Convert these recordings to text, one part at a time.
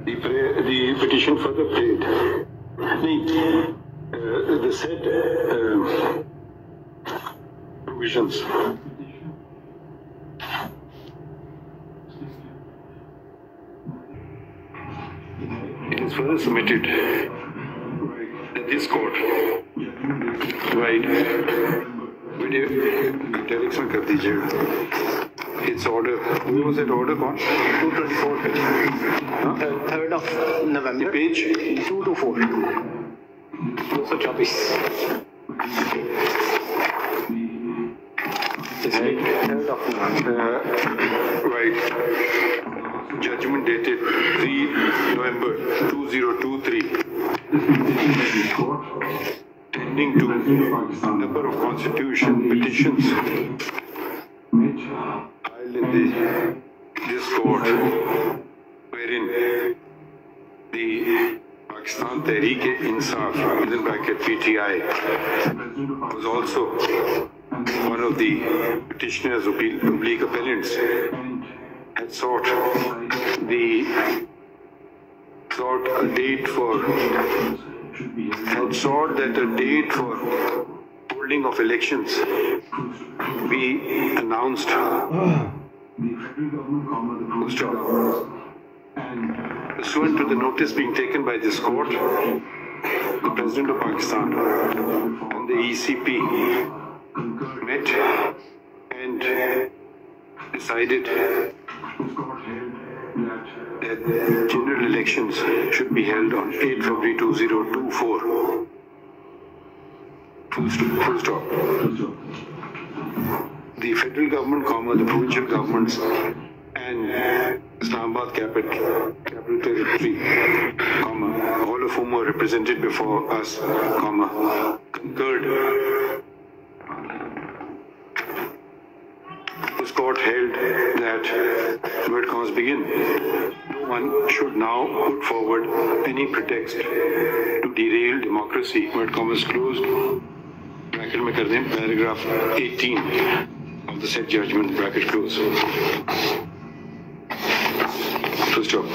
The petition further prayed. The said provisions it is further submitted that this court, right, eلیکشن کر دیجیے گا. Its order, who was that order on? 224. 3rd of November. The page? 224. 224. Right. 3rd of November. Right. Judgment dated 3 November 2023. Tending to number of constitution petitions filed in this court, wherein the Pakistan Tehreek-e-Insaf (PTI) was also one of the petitioners oblique appellants, had sought a date for that a date for holding of elections be announced. Pursuant to the notice being taken by this court, the President of Pakistan and the ECP met and decided that general elections should be held on 8 February 2024. Full stop. The federal government, the provincial governments, and Islamabad capital territory, all of whom were represented before us, concurred. This court held that, where commas begin, no one should now put forward any pretext to derail democracy, where commas closed, bracket mein kar dein, paragraph 18 of the said judgment, bracket close. Full stop.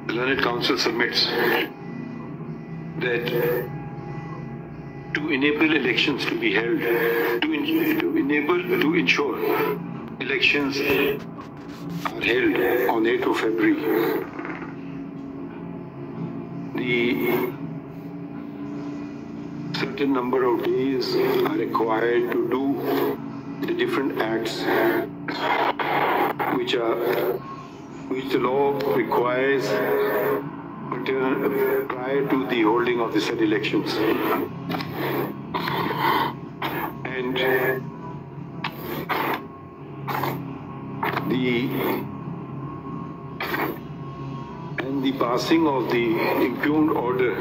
The Learned Council submits that to enable elections to be held, to ensure elections are held on 8th of February, the certain number of days are required to do the different acts which the law requires prior to the holding of the said elections. And the passing of the impugned order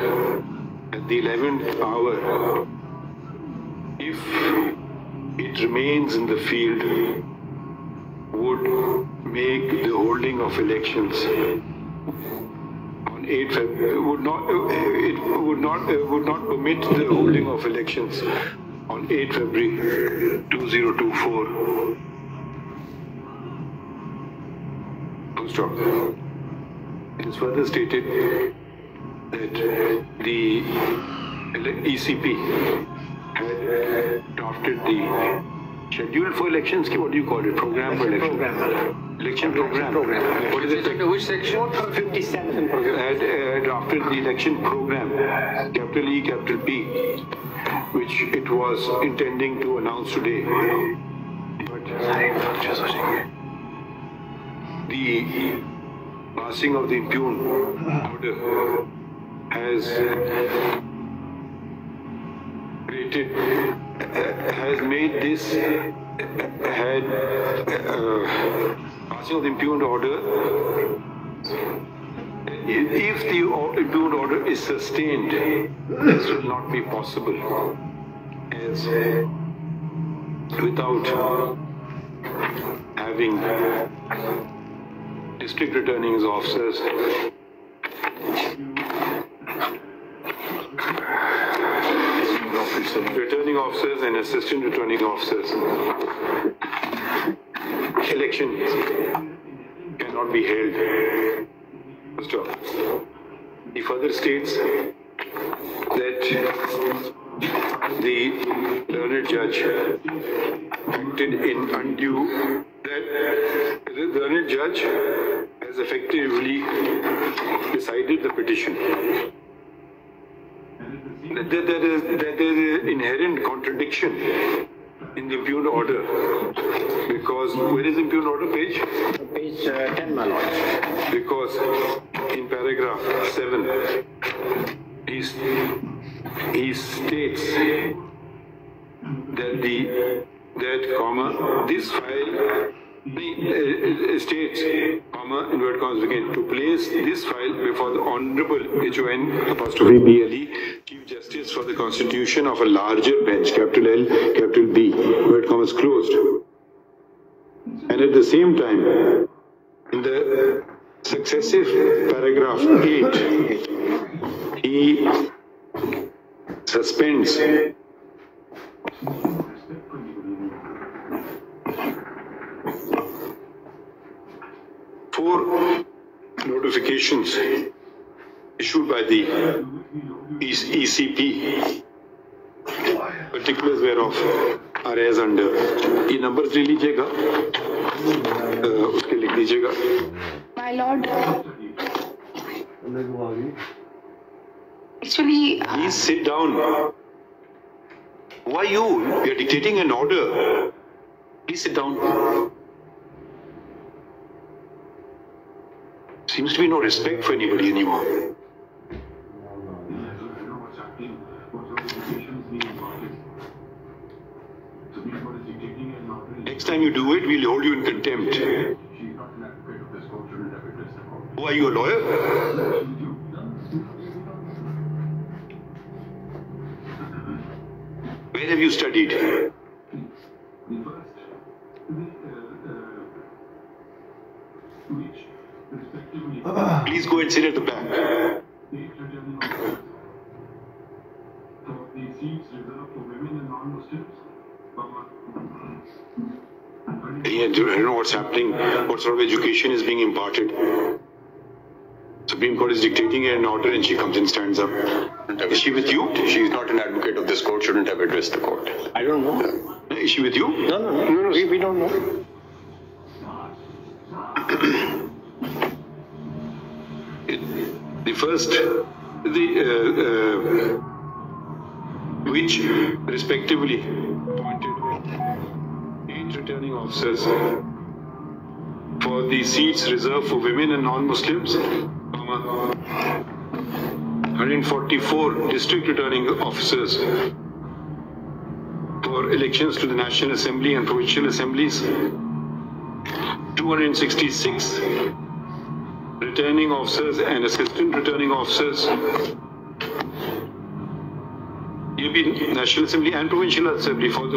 at the 11th hour, if it remains in the field, would make the holding of elections on 8 February, would not permit the holding of elections on 8 February 2024. Full stop. It is further stated that the ECP had drafted the schedule for elections. What do you call it? Program for election. Election program. What is it? Which section? 57 program. Had drafted the election program, capital E, capital P, which it was intending to announce today. But the passing of the impugned order has made this passing of the impugned order, if the impugned order is sustained, this will not be possible, as without having district returning officers and assistant returning officers. Election cannot be held. First off, he further states that the learned judge acted in undue, that the learned judge has effectively decided the petition. That there is an inherent contradiction in the impugned order, because where is the impugned order page? Page 10, my lord. Because in paragraph 7, he states that this file states, inverted commas again, to place this file before the Honorable HON_BLE, Chief Justice for the Constitution of a larger bench, capital L, capital B, inverted commas closed. And at the same time, in the successive paragraph 8, he suspends four notifications issued by the ECP, particulars whereof are as under. ये numbers ले लीजिएगा, उसके लिख दीजिएगा. My lord, actually, please sit down. Who are you? We are dictating an order. Please sit down. Seems to be no respect for anybody anymore. Next time you do it, we'll hold you in contempt. Who are you, a lawyer? Where have you studied? Please go and sit at the back. Yeah, I don't know what's happening, what sort of education is being imparted. Supreme Court is dictating an order and she comes and stands up. Is she with you? She's not an advocate of this court, shouldn't have addressed the court. I don't know. Is she with you? No, we don't know. The first, which respectively appointed 8 returning officers for the seats reserved for women and non-Muslims, 144 district returning officers for elections to the National Assembly and Provincial Assemblies, 266 returning officers and assistant returning officers, National Assembly and Provincial Assembly for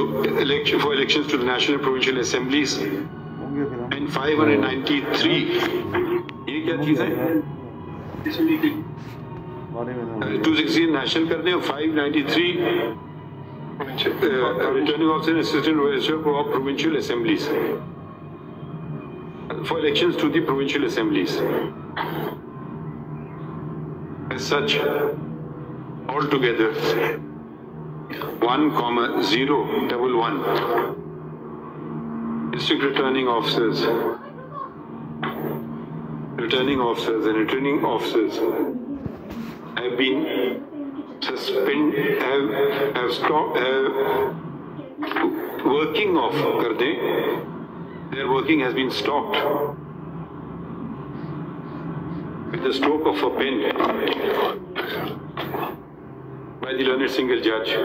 elections to the National and Provincial Assemblies, and 593. ये क्या चीज़ है? 216 national करने और 593 returning officers and assistant for provincial assemblies for elections to the provincial assemblies. As such, altogether 1,011 district returning officers and returning officers have been have stopped working off kar dein. Their working has been stopped with the stroke of a pen by the learned single judge.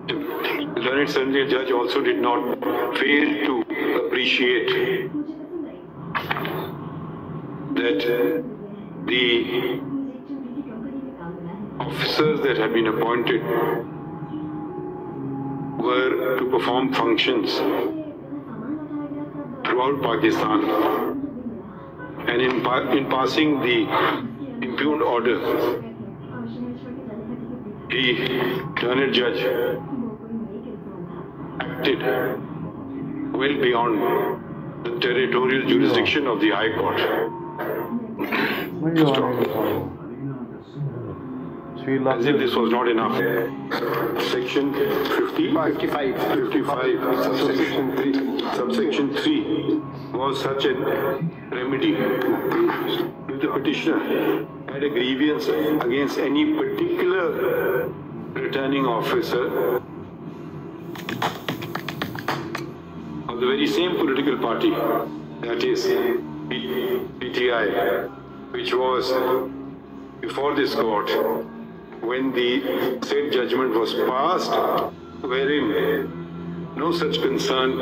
The learned single judge also did not fail to appreciate that the officers that had been appointed were to perform functions throughout Pakistan, and in passing the impugned order, the learned judge acted well beyond the territorial jurisdiction of the High Court. As if this was not enough, Section 55, subsection 3 was such a remedy if the petitioner had a grievance against any particular returning officer of the very same political party, that is PTI, which was before this court when the said judgment was passed, wherein no such concern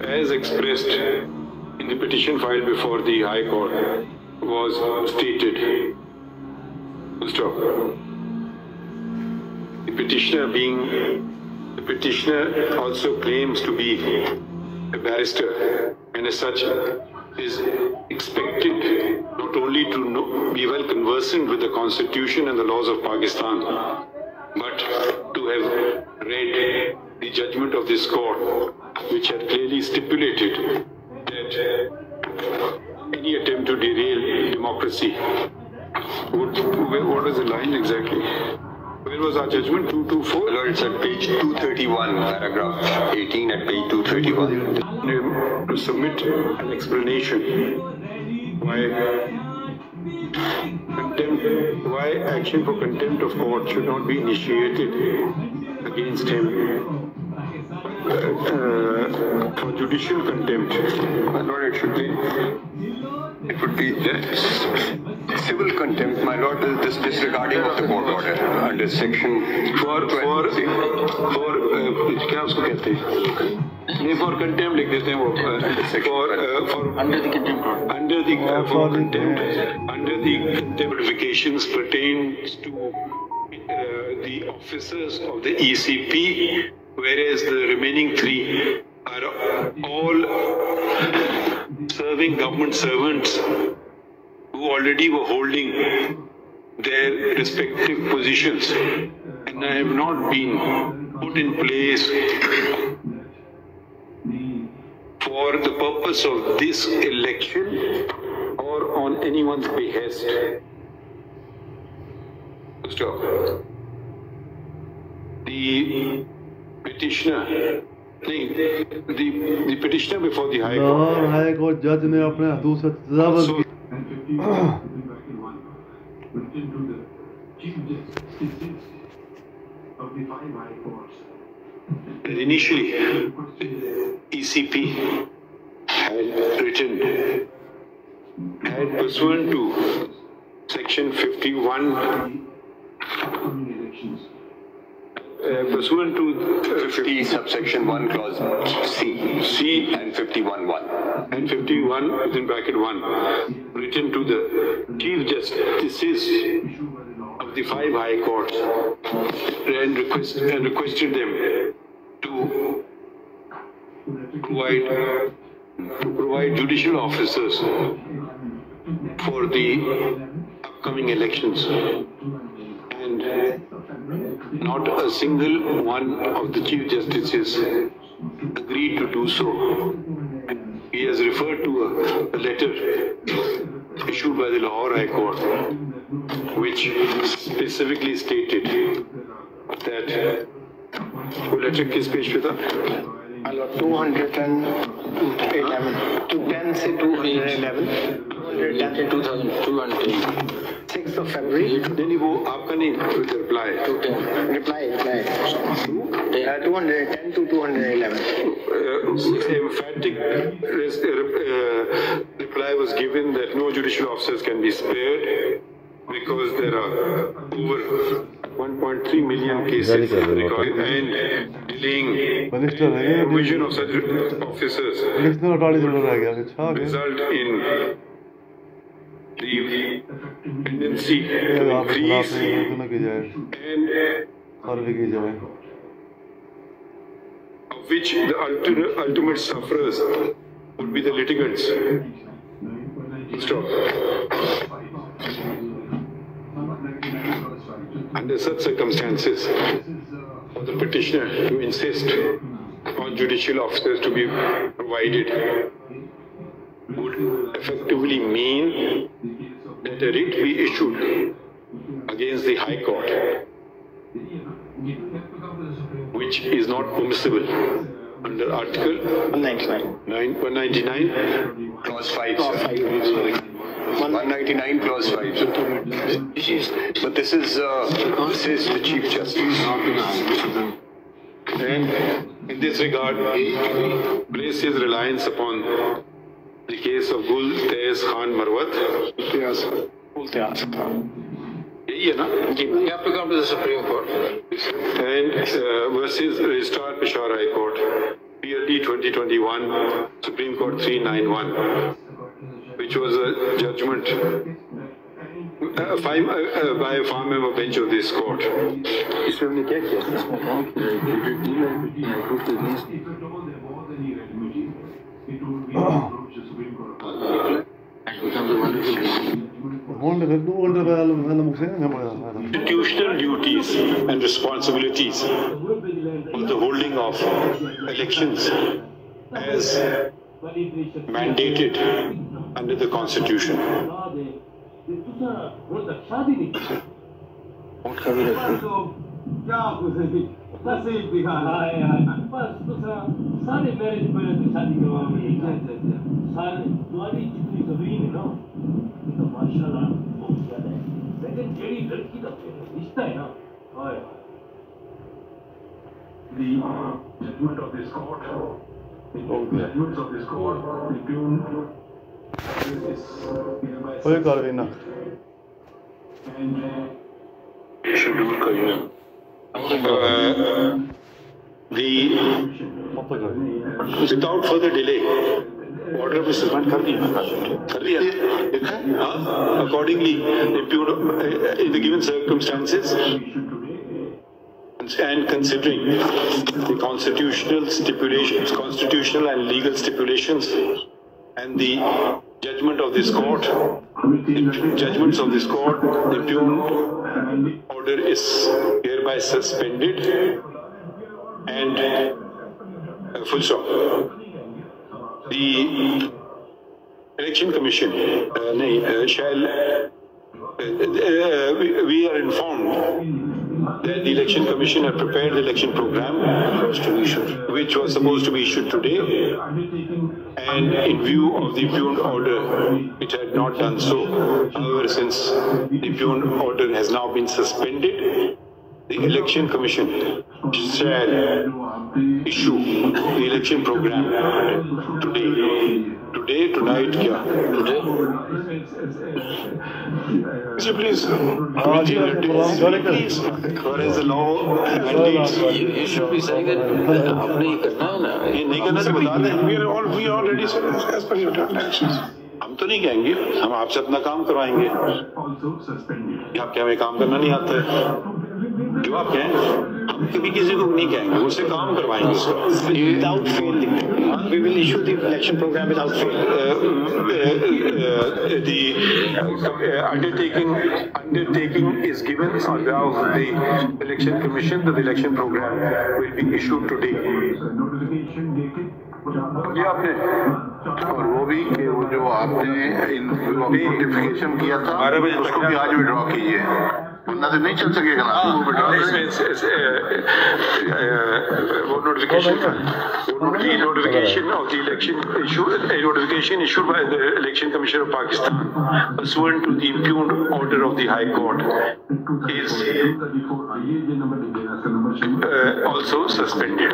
as expressed in the petition filed before the High Court was stated. Stop. The petitioner also claims to be a barrister, and as such is expected not only to be well conversant with the Constitution and the laws of Pakistan, but to have read the judgment of this court, which had clearly stipulated that any attempt to derail democracy. What was the line exactly? Where was our judgment? 224? Lord, it's at page 231, paragraph 18 at page 231. To submit an explanation why action for contempt of court should not be initiated against him for judicial contempt. My Lord, it would be civil contempt, my Lord, this disregarding of the court order under section for क्या उसको कहते हैं? नहीं, for contempt लिख देते हैं वो under the contempt qualifications pertains to the officers of the ECP, whereas the remaining 3 are all serving government servants who already were holding their respective positions and have not been put in place for the purpose of this election or on anyone's behest. Stop. The petitioner before the High Court. High Court judge ने अपने हाथों से तजावुज़ किया. Initially, ECP had pursuant to section 51, pursuant to 50 subsection 1 clause C and 51(1) and 51 within bracket 1, written to the Chief Justices of the 5 High Courts and requested them to provide judicial officers for the upcoming elections, and not a single one of the Chief Justices agreed to do so. He has referred to a letter issued by the Lahore High Court, which specifically stated that letter किस page पे था? 211 to 10 से 211 6th of February. नहीं वो आपका नहीं reply. Reply 210 to 211. Emphatic reply was given that no judicial officers can be spared because there are over 1.3 million cases recorded and delaying provision of such officers result in the tendency to increase and of which the ultimate sufferers would be the litigants. Stop. Under such circumstances, for the petitioner to insist on judicial officers to be provided would effectively mean that a writ be issued against the High Court, which is not permissible under Article 199, Clause 5, sir. 199 Clause 5. But this is the Chief Justice. and in this regard, place his reliance upon the case of Gul Tez Khan Marwat. यही है ना? You have to come to the Supreme Court. And versus Registrar Peshawar High Court, PLD 2021, Supreme Court 391, which was a judgment by a farm member bench of this court. इसमें हमने क्या किया? इसमें कहा कि Constitutional duties and responsibilities for the holding of elections as mandated under the Constitution. The judgment of this court, the judgments of this court, impugned ओए कर देना Schedule करिए. Without further delay, order में suspend कर दिया. Accordingly, in the given circumstances and considering the constitutional and legal stipulations and the judgment of this court, judgments of this court, the impugned order is hereby suspended and full stop. The Election Commission we are informed that the Election Commission had prepared the election program which was supposed to be issued today, and in view of the impugned order it had not done so. However, since the impugned order has now been suspended, the Election Commission shall issue the election program today, tonight, today. Please, whereas the law mandates. You should be saying that आपने ही करना है ना. ये नहीं करना तो बता दें. we already said as per your directions. हम तो नहीं कहेंगे, हम आपसे अपना काम करवाएंगे. Also suspended. आपके हमें काम करना नहीं आता है. जो आप कहें, हम कभी किसी को नहीं कहेंगे, उससे काम करवाएंगे उसका. Without fail, we will issue the election program without fail. The undertaking is given on behalf of the Election Commission that the election program will be issued today. Notification dated. ये आपने और वो भी कि वो जो आपने नोटिफिकेशन किया था 12 बजे उसको भी आज विड्रॉ कीजिए, वरना तो नहीं चल सकेगा ना. वो विड्रॉ वो notification of the election notification issued by the Election Commission of Pakistan pursuant to the impugned order of the High Court is also suspended.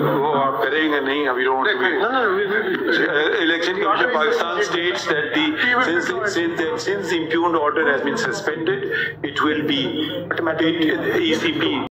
वो आप करेंगे नहीं, अभी Election Commission of Pakistan states that since the impugned order has been suspended, it will be ECP